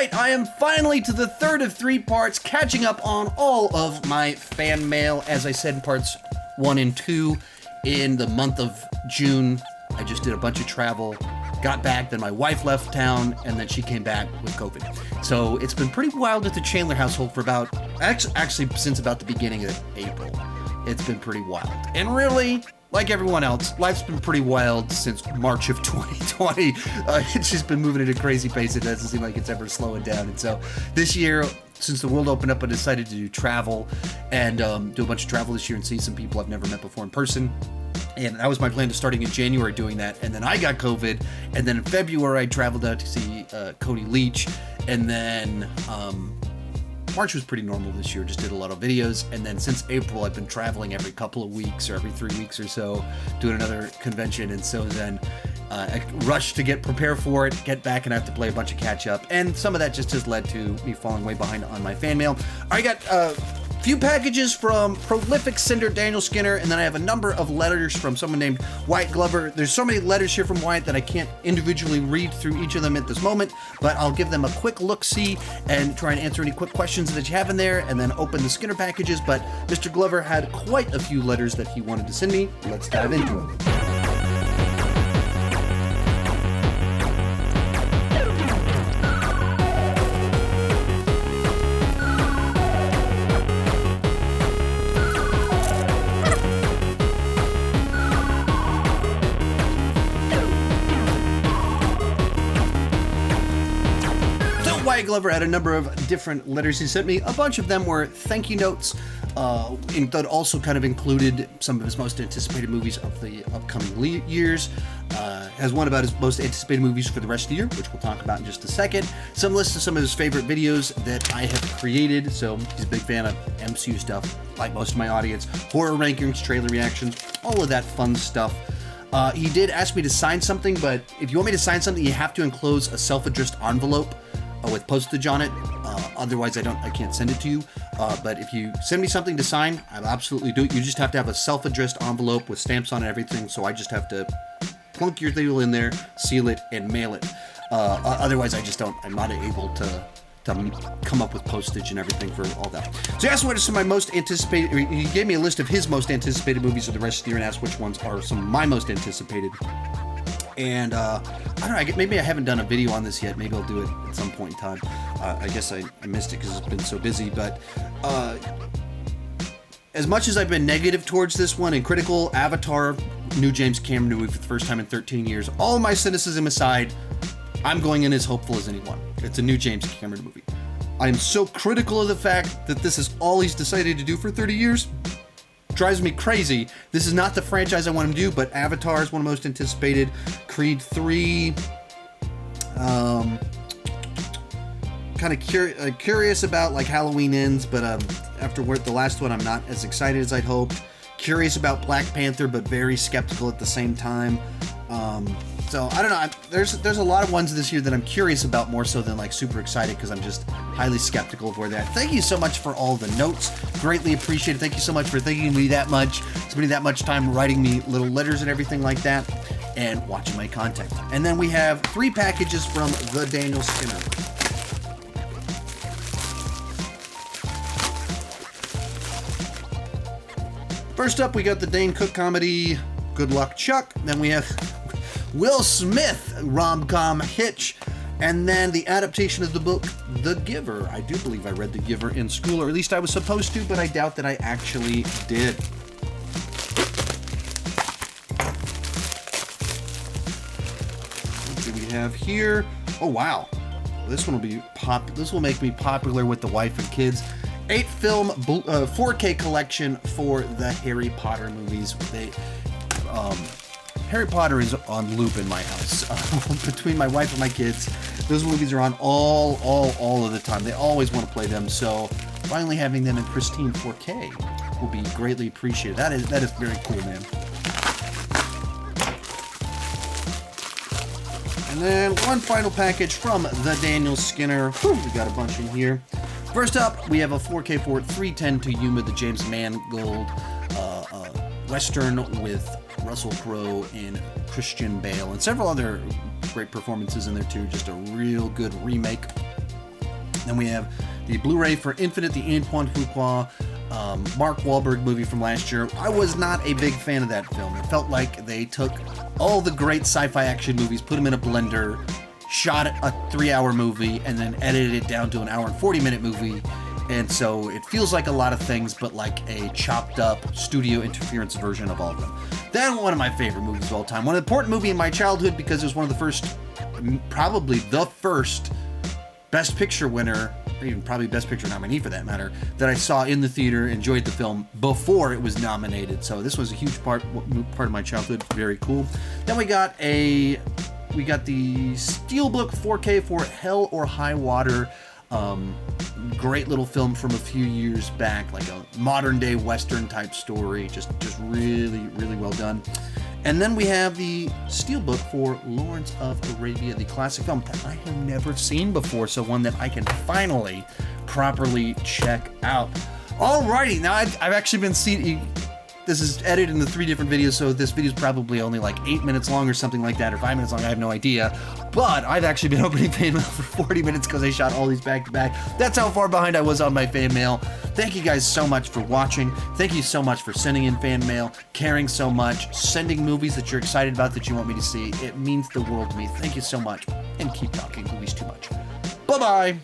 right, I am finally to the third of 3 parts, catching up on all of my fan mail. As I said in parts 1 and 2, in the month of June, I just did a bunch of travel, got back, then my wife left town, and then she came back with COVID. So it's been pretty wild at the Chandler household for about, actually since about the beginning of April. It's been pretty wild. And really, like everyone else, life's been pretty wild since March of 2020. It's just been moving at a crazy pace. It doesn't seem like it's ever slowing down. And so this year, since the world opened up, I decided to do travel and do a bunch of travel this year and see some people I've never met before in person. And that was my plan to starting in January doing that. And then I got COVID. And then in February, I traveled out to see Cody Leach. And then March was pretty normal this year, just did a lot of videos. And then since April, I've been traveling every couple of weeks or every 3 weeks or so, doing another convention. And so then I rushed to get prepared for it, get back, and I have to play a bunch of catch up. And some of that just has led to me falling way behind on my fan mail. I got a few packages from prolific sender Daniel Skinner, and then I have a number of letters from someone named Wyatt Glover. There's so many letters here from Wyatt that I can't individually read through each of them at this moment, but I'll give them a quick look-see and try and answer any quick questions that you have in there, and then open the Skinner packages. But Mr. Glover had quite a few letters that he wanted to send me. Let's dive into them. Wyatt Glover had a number of different letters he sent me. A bunch of them were thank you notes, that also kind of included some of his most anticipated movies of the upcoming years. Has one about his most anticipated movies for the rest of the year, which we'll talk about in just a second. Some lists of some of his favorite videos that I have created. So he's a big fan of MCU stuff, like most of my audience. Horror rankings, trailer reactions, all of that fun stuff. He did ask me to sign something, but if you want me to sign something, you have to enclose a self-addressed envelope with postage on it. Otherwise, I can't send it to you. But if you send me something to sign, I'll absolutely do it. You just have to have a self-addressed envelope with stamps on it and everything. So I just have to plunk your deal in there, seal it, and mail it. Otherwise, I'm not able to come up with postage and everything for all that. So he asked what are some of my most anticipated, he gave me a list of his most anticipated movies for the rest of the year and asked which ones are some of my most anticipated. And I don't know, maybe I haven't done a video on this yet. Maybe I'll do it at some point in time. I guess I missed it because it's been so busy. But as much as I've been negative towards this one and critical, Avatar, new James Cameron movie for the first time in 13 years, all my cynicism aside, I'm going in as hopeful as anyone. It's a new James Cameron movie. I am so critical of the fact that this is all he's decided to do for 30 years. Drives me crazy. This is not the franchise I want him to do, but Avatar is one of the most anticipated. Creed 3. Kind of curious about like Halloween Ends, but after the last one, I'm not as excited as I'd hoped. Curious about Black Panther, but very skeptical at the same time. So I don't know. There's a lot of ones this year that I'm curious about more so than like super excited because I'm just highly skeptical of where they're at. Thank you so much for all the notes. Greatly appreciate it. Thank you so much for thanking me that much, spending that much time writing me little letters and everything like that, and watching my content. And then we have 3 packages from the Daniel Skinner. First up, we got the Dane Cook comedy Good Luck Chuck. Then we have Will Smith rom-com Hitch, and then the adaptation of the book The Giver. I do believe I read The Giver in school, or at least I was supposed to, but I doubt that I actually did. What do we have here? Oh wow, this one will be This will make me popular with the wife and kids. 8-film 4K collection for the Harry Potter movies. Harry Potter is on loop in my house. Between my wife and my kids, those movies are on all of the time. They always want to play them, so finally having them in pristine 4K will be greatly appreciated. That is very cool, man. And then one final package from the Daniel Skinner. Whew, we got a bunch in here. First up, we have a 4K for 310 to Yuma, the James Mangold Western with Russell Crowe and Christian Bale, and several other great performances in there too. Just a real good remake Then we have the Blu-ray for Infinite, the Antoine Fuqua Mark Wahlberg movie from last year. I was not a big fan of that film. It felt like they took all the great sci-fi action movies, put them in a blender, shot a 3-hour movie, and then edited it down to an hour and 40-minute movie. And so it feels like a lot of things, but like a chopped up studio interference version of all of them. Then one of my favorite movies of all time. One important movie in my childhood because it was one of the first, probably the first Best Picture winner, or even probably Best Picture nominee for that matter, that I saw in the theater, enjoyed the film before it was nominated. So this was a huge part of my childhood. Very cool. Then we got the Steelbook 4K for Hell or High Water. Great little film from a few years back, like a modern day Western type story. Just really, really well done. And then we have the Steelbook for Lawrence of Arabia, the classic film that I have never seen before, so one that I can finally properly check out. Alrighty, now I've actually been seeing, this is edited into 3 different videos, so this video is probably only like 8 minutes long or something like that, or 5 minutes long, I have no idea. But I've actually been opening fan mail for 40 minutes because I shot all these back to back. That's how far behind I was on my fan mail. Thank you guys so much for watching. Thank you so much for sending in fan mail, caring so much, sending movies that you're excited about that you want me to see. It means the world to me. Thank you so much. And keep talking movies too much. Bye-bye.